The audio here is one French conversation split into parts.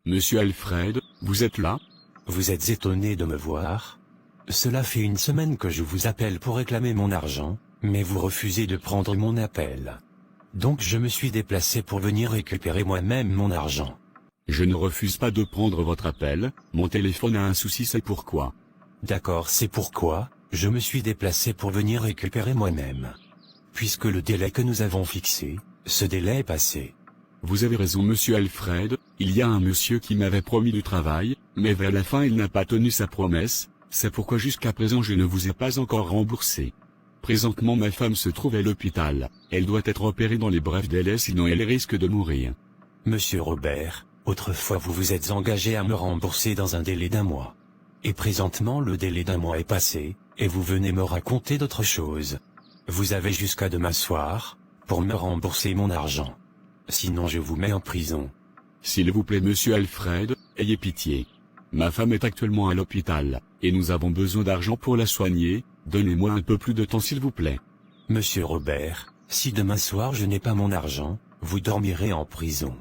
Monsieur Alfred, vous êtes là? Vous êtes étonné de me voir? Cela fait une semaine que je vous appelle pour réclamer mon argent, mais vous refusez de prendre mon appel. Donc je me suis déplacé pour venir récupérer moi-même mon argent. Je ne refuse pas de prendre votre appel, mon téléphone a un souci, c'est pourquoi. D'accord, c'est pourquoi je me suis déplacé pour venir récupérer moi-même. Puisque le délai que nous avons fixé, ce délai est passé. Vous avez raison monsieur Alfred, il y a un monsieur qui m'avait promis du travail, mais vers la fin il n'a pas tenu sa promesse, c'est pourquoi jusqu'à présent je ne vous ai pas encore remboursé. Présentement ma femme se trouve à l'hôpital, elle doit être opérée dans les brefs délais sinon elle risque de mourir. Monsieur Robert, autrefois vous vous êtes engagé à me rembourser dans un délai d'1 mois. Et présentement le délai d'1 mois est passé, et vous venez me raconter d'autres choses. Vous avez jusqu'à demain soir, pour me rembourser mon argent. Sinon je vous mets en prison. S'il vous plaît monsieur Alfred, ayez pitié. Ma femme est actuellement à l'hôpital, et nous avons besoin d'argent pour la soigner, donnez-moi un peu plus de temps s'il vous plaît. Monsieur Robert, si demain soir je n'ai pas mon argent, vous dormirez en prison.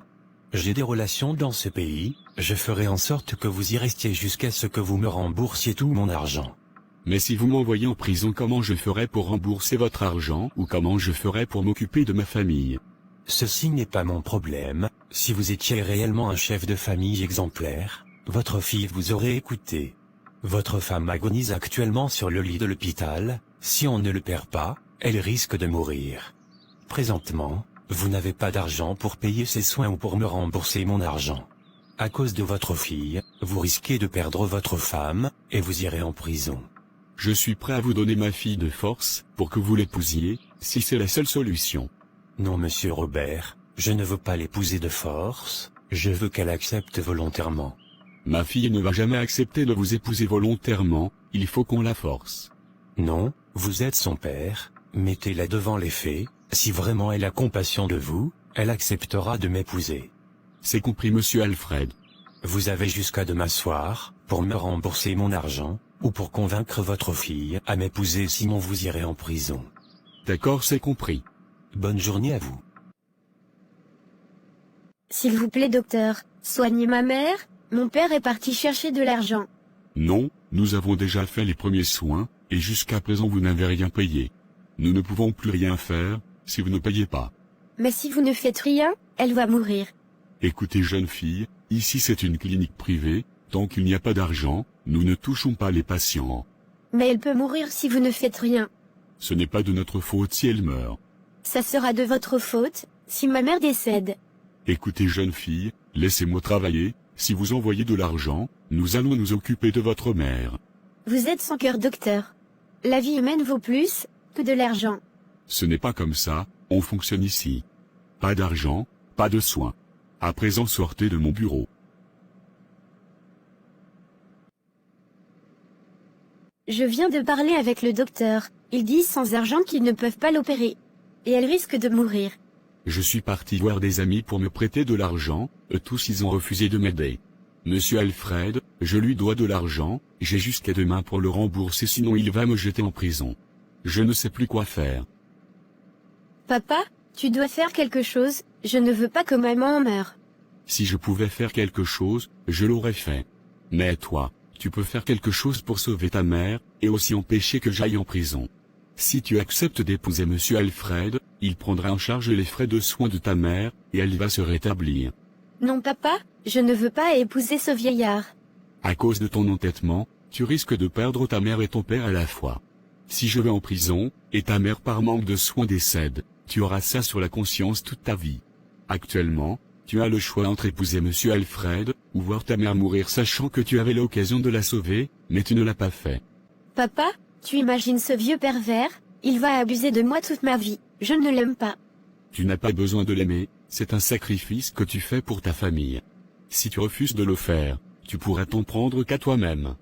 J'ai des relations dans ce pays, je ferai en sorte que vous y restiez jusqu'à ce que vous me remboursiez tout mon argent. Mais si vous m'envoyez en prison, comment je ferai pour rembourser votre argent ou comment je ferai pour m'occuper de ma famille? Ceci n'est pas mon problème, si vous étiez réellement un chef de famille exemplaire, votre fille vous aurait écouté. Votre femme agonise actuellement sur le lit de l'hôpital, si on ne le perd pas, elle risque de mourir. Présentement, vous n'avez pas d'argent pour payer ses soins ou pour me rembourser mon argent. À cause de votre fille, vous risquez de perdre votre femme, et vous irez en prison. Je suis prêt à vous donner ma fille de force, pour que vous l'épousiez, si c'est la seule solution. Non monsieur Robert, je ne veux pas l'épouser de force, je veux qu'elle accepte volontairement. Ma fille ne va jamais accepter de vous épouser volontairement, il faut qu'on la force. Non, vous êtes son père, mettez-la devant les faits, si vraiment elle a compassion de vous, elle acceptera de m'épouser. C'est compris monsieur Alfred. Vous avez jusqu'à demain soir, pour me rembourser mon argent, ou pour convaincre votre fille à m'épouser sinon vous irez en prison. D'accord, c'est compris. Bonne journée à vous. S'il vous plaît docteur, soignez ma mère, mon père est parti chercher de l'argent. Non, nous avons déjà fait les premiers soins, et jusqu'à présent vous n'avez rien payé. Nous ne pouvons plus rien faire, si vous ne payez pas. Mais si vous ne faites rien, elle va mourir. Écoutez jeune fille, ici c'est une clinique privée, tant qu'il n'y a pas d'argent, nous ne touchons pas les patients. Mais elle peut mourir si vous ne faites rien. Ce n'est pas de notre faute si elle meurt. Ça sera de votre faute, si ma mère décède. Écoutez jeune fille, laissez-moi travailler, si vous envoyez de l'argent, nous allons nous occuper de votre mère. Vous êtes sans cœur docteur. La vie humaine vaut plus que de l'argent. Ce n'est pas comme ça, on fonctionne ici. Pas d'argent, pas de soins. À présent sortez de mon bureau. Je viens de parler avec le docteur, ils disent sans argent qu'ils ne peuvent pas l'opérer. Et elle risque de mourir. Je suis parti voir des amis pour me prêter de l'argent, eux tous ils ont refusé de m'aider. Monsieur Alfred, je lui dois de l'argent, j'ai jusqu'à demain pour le rembourser sinon il va me jeter en prison. Je ne sais plus quoi faire. Papa, tu dois faire quelque chose, je ne veux pas que maman meure. Si je pouvais faire quelque chose, je l'aurais fait. Mais toi, tu peux faire quelque chose pour sauver ta mère, et aussi empêcher que j'aille en prison. Si tu acceptes d'épouser monsieur Alfred, il prendra en charge les frais de soins de ta mère, et elle va se rétablir. Non papa, je ne veux pas épouser ce vieillard. À cause de ton entêtement, tu risques de perdre ta mère et ton père à la fois. Si je vais en prison, et ta mère par manque de soins décède, tu auras ça sur la conscience toute ta vie. Actuellement, tu as le choix entre épouser monsieur Alfred, ou voir ta mère mourir sachant que tu avais l'occasion de la sauver, mais tu ne l'as pas fait. Papa, tu imagines ce vieux pervers, il va abuser de moi toute ma vie, je ne l'aime pas. Tu n'as pas besoin de l'aimer, c'est un sacrifice que tu fais pour ta famille. Si tu refuses de le faire, tu pourras t'en prendre qu'à toi-même.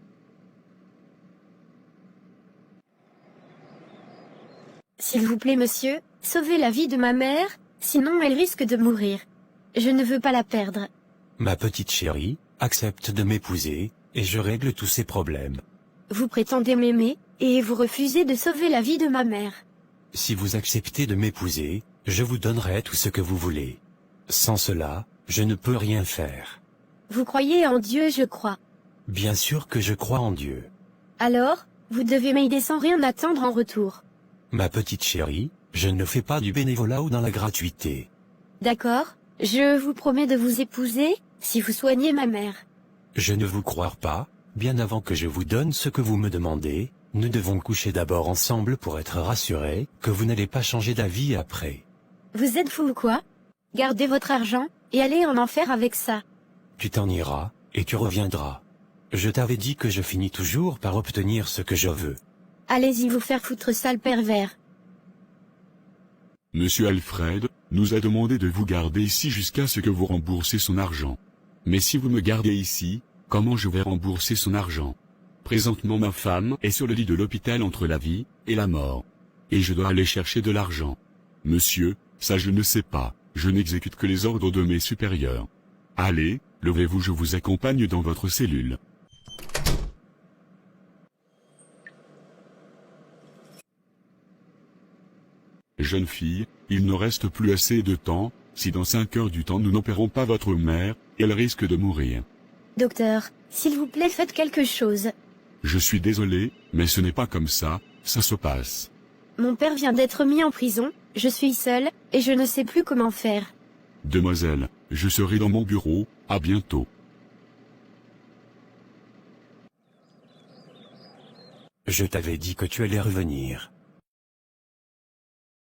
S'il vous plaît monsieur, sauvez la vie de ma mère, sinon elle risque de mourir. Je ne veux pas la perdre. Ma petite chérie, accepte de m'épouser, et je règle tous ces problèmes. Vous prétendez m'aimer, et vous refusez de sauver la vie de ma mère. Si vous acceptez de m'épouser, je vous donnerai tout ce que vous voulez. Sans cela, je ne peux rien faire. Vous croyez en Dieu, je crois. Bien sûr que je crois en Dieu. Alors, vous devez m'aider sans rien attendre en retour. Ma petite chérie, je ne fais pas du bénévolat ou dans la gratuité. D'accord? Je vous promets de vous épouser, si vous soignez ma mère. Je ne vous crois pas, bien avant que je vous donne ce que vous me demandez, nous devons coucher d'abord ensemble pour être rassurés que vous n'allez pas changer d'avis après. Vous êtes fou ou quoi? Gardez votre argent, et allez en enfer avec ça. Tu t'en iras, et tu reviendras. Je t'avais dit que je finis toujours par obtenir ce que je veux. Allez-y vous faire foutre, sale pervers. Monsieur Alfred nous a demandé de vous garder ici jusqu'à ce que vous remboursiez son argent. Mais si vous me gardez ici, comment je vais rembourser son argent? Présentement ma femme est sur le lit de l'hôpital entre la vie et la mort. Et je dois aller chercher de l'argent. Monsieur, ça je ne sais pas, je n'exécute que les ordres de mes supérieurs. Allez, levez-vous, je vous accompagne dans votre cellule. Jeune fille, il ne reste plus assez de temps, si dans 5 heures du temps nous n'opérons pas votre mère, elle risque de mourir. Docteur, s'il vous plaît faites quelque chose. Je suis désolé, mais ce n'est pas comme ça, ça se passe. Mon père vient d'être mis en prison, je suis seule, et je ne sais plus comment faire. Demoiselle, je serai dans mon bureau, à bientôt. Je t'avais dit que tu allais revenir.